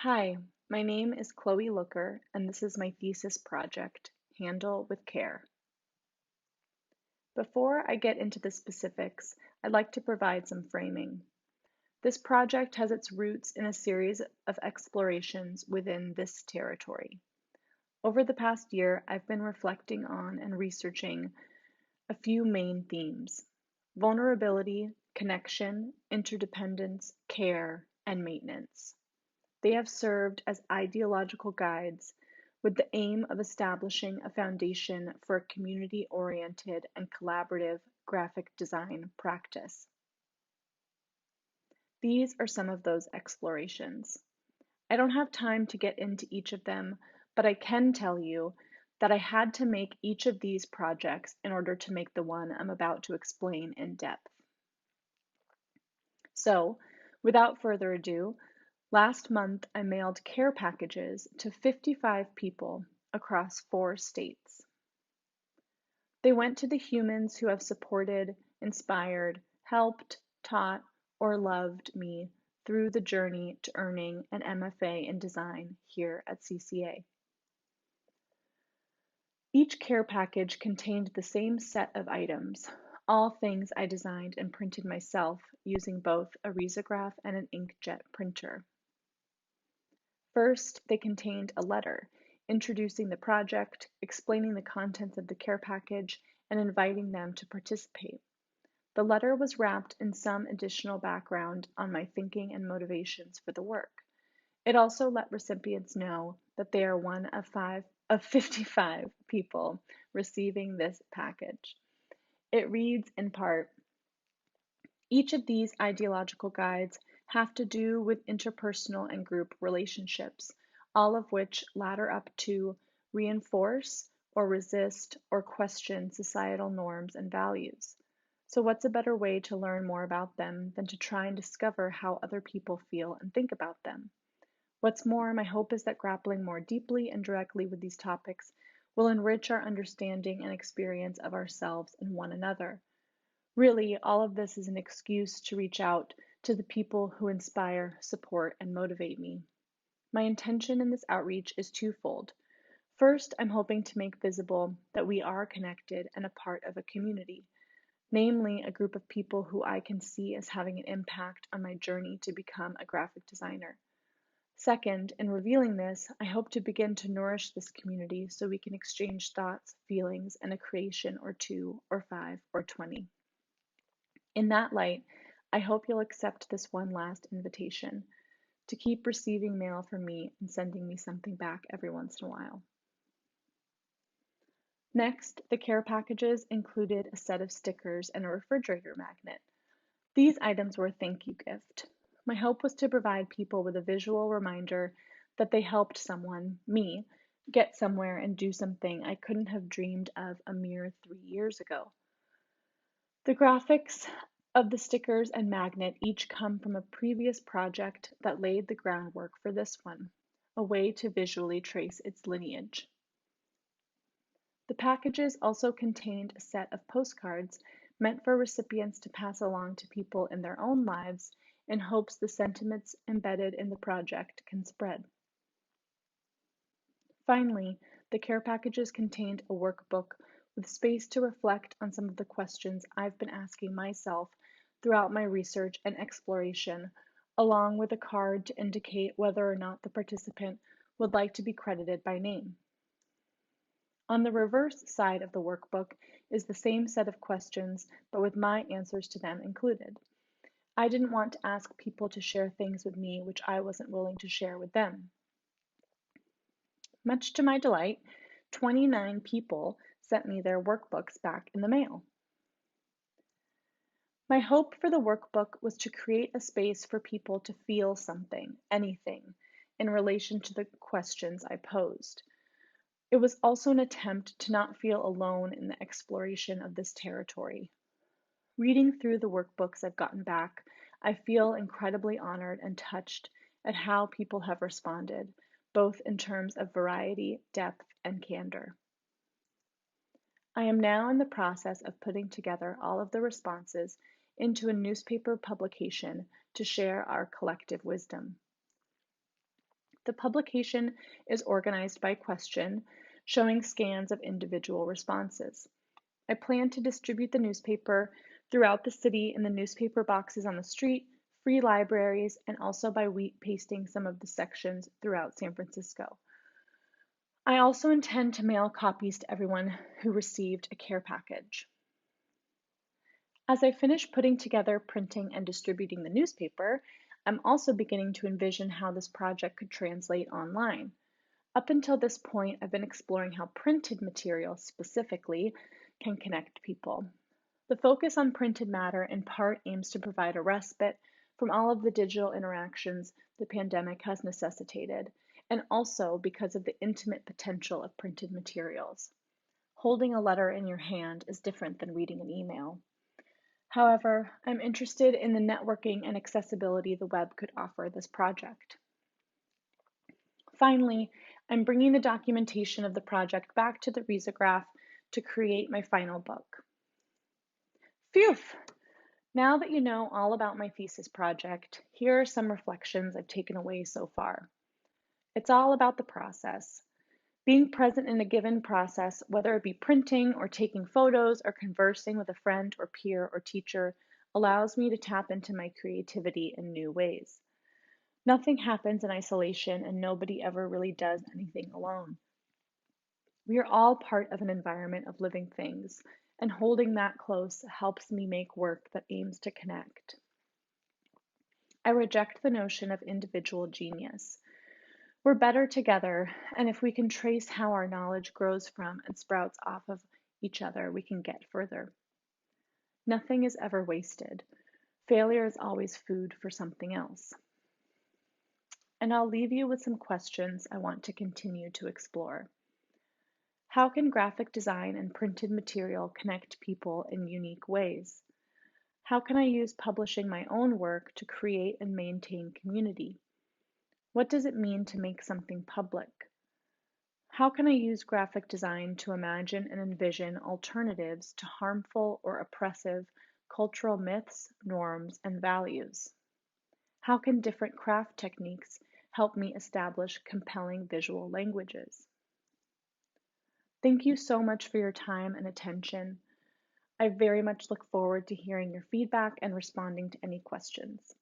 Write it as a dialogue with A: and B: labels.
A: Hi, my name is CLooker, and this is my thesis project, Handle with Care. Before I get into the specifics, I'd like to provide some framing. This project has its roots in a series of explorations within this territory. Over the past year, I've been reflecting on and researching a few main themes: vulnerability, connection, interdependence, care, and maintenance. They have served as ideological guides with the aim of establishing a foundation for a community-oriented and collaborative graphic design practice. These are some of those explorations. I don't have time to get into each of them, but I can tell you that I had to make each of these projects in order to make the one I'm about to explain in depth. So, without further ado, last month I mailed care packages to 55 people across 4 states. They went to the humans who have supported, inspired, helped, taught, or loved me through the journey to earning an MFA in design here at CCA. Each care package contained the same set of items, all things I designed and printed myself using both a risograph and an inkjet printer. First, they contained a letter introducing the project, explaining the contents of the care package, and inviting them to participate. The letter was wrapped in some additional background on my thinking and motivations for the work. It also let recipients know that they are one of 55 people receiving this package. It reads in part: each of these ideological guides have to do with interpersonal and group relationships, all of which ladder up to reinforce or resist or question societal norms and values. So, what's a better way to learn more about them than to try and discover how other people feel and think about them? What's more, my hope is that grappling more deeply and directly with these topics will enrich our understanding and experience of ourselves and one another. Really, all of this is an excuse to reach out to the people who inspire, support, and motivate me. My intention in this outreach is twofold. First, I'm hoping to make visible that we are connected and a part of a community, namely a group of people who I can see as having an impact on my journey to become a graphic designer. Second, in revealing this, I hope to begin to nourish this community so we can exchange thoughts, feelings, and a creation or two, or 5, or 20. In that light, I hope you'll accept this one last invitation to keep receiving mail from me and sending me something back every once in a while. Next, the care packages included a set of stickers and a refrigerator magnet. These items were a thank you gift. My hope was to provide people with a visual reminder that they helped someone, me, get somewhere and do something I couldn't have dreamed of a mere 3 years ago. The graphics of the stickers and magnet each come from a previous project that laid the groundwork for this one, a way to visually trace its lineage. The packages also contained a set of postcards meant for recipients to pass along to people in their own lives in hopes the sentiments embedded in the project can spread. Finally, the care packages contained a workbook with space to reflect on some of the questions I've been asking myself throughout my research and exploration, along with a card to indicate whether or not the participant would like to be credited by name. On the reverse side of the workbook is the same set of questions, but with my answers to them included. I didn't want to ask people to share things with me which I wasn't willing to share with them. Much to my delight, 29 people sent me their workbooks back in the mail. My hope for the workbook was to create a space for people to feel something, anything, in relation to the questions I posed. It was also an attempt to not feel alone in the exploration of this territory. Reading through the workbooks I've gotten back, I feel incredibly honored and touched at how people have responded, both in terms of variety, depth, and candor. I am now in the process of putting together all of the responses into a newspaper publication to share our collective wisdom. The publication is organized by question, showing scans of individual responses. I plan to distribute the newspaper throughout the city in the newspaper boxes on the street, free libraries, and also by wheat pasting some of the sections throughout San Francisco. I also intend to mail copies to everyone who received a care package. As I finish putting together, printing, and distributing the newspaper, I'm also beginning to envision how this project could translate online. Up until this point, I've been exploring how printed material specifically can connect people. The focus on printed matter in part aims to provide a respite from all of the digital interactions the pandemic has necessitated, and also because of the intimate potential of printed materials. Holding a letter in your hand is different than reading an email. However, I'm interested in the networking and accessibility the web could offer this project. Finally, I'm bringing the documentation of the project back to the risograph to create my final book. Phew! Now that you know all about my thesis project, here are some reflections I've taken away so far. It's all about the process. Being present in a given process, whether it be printing or taking photos or conversing with a friend or peer or teacher, allows me to tap into my creativity in new ways. Nothing happens in isolation, and nobody ever really does anything alone. We are all part of an environment of living things, and holding that close helps me make work that aims to connect. I reject the notion of individual genius. We're better together, and if we can trace how our knowledge grows from and sprouts off of each other, we can get further. Nothing is ever wasted. Failure is always food for something else. And I'll leave you with some questions I want to continue to explore. How can graphic design and printed material connect people in unique ways? How can I use publishing my own work to create and maintain community? What does it mean to make something public? How can I use graphic design to imagine and envision alternatives to harmful or oppressive cultural myths, norms, and values? How can different craft techniques help me establish compelling visual languages? Thank you so much for your time and attention. I very much look forward to hearing your feedback and responding to any questions.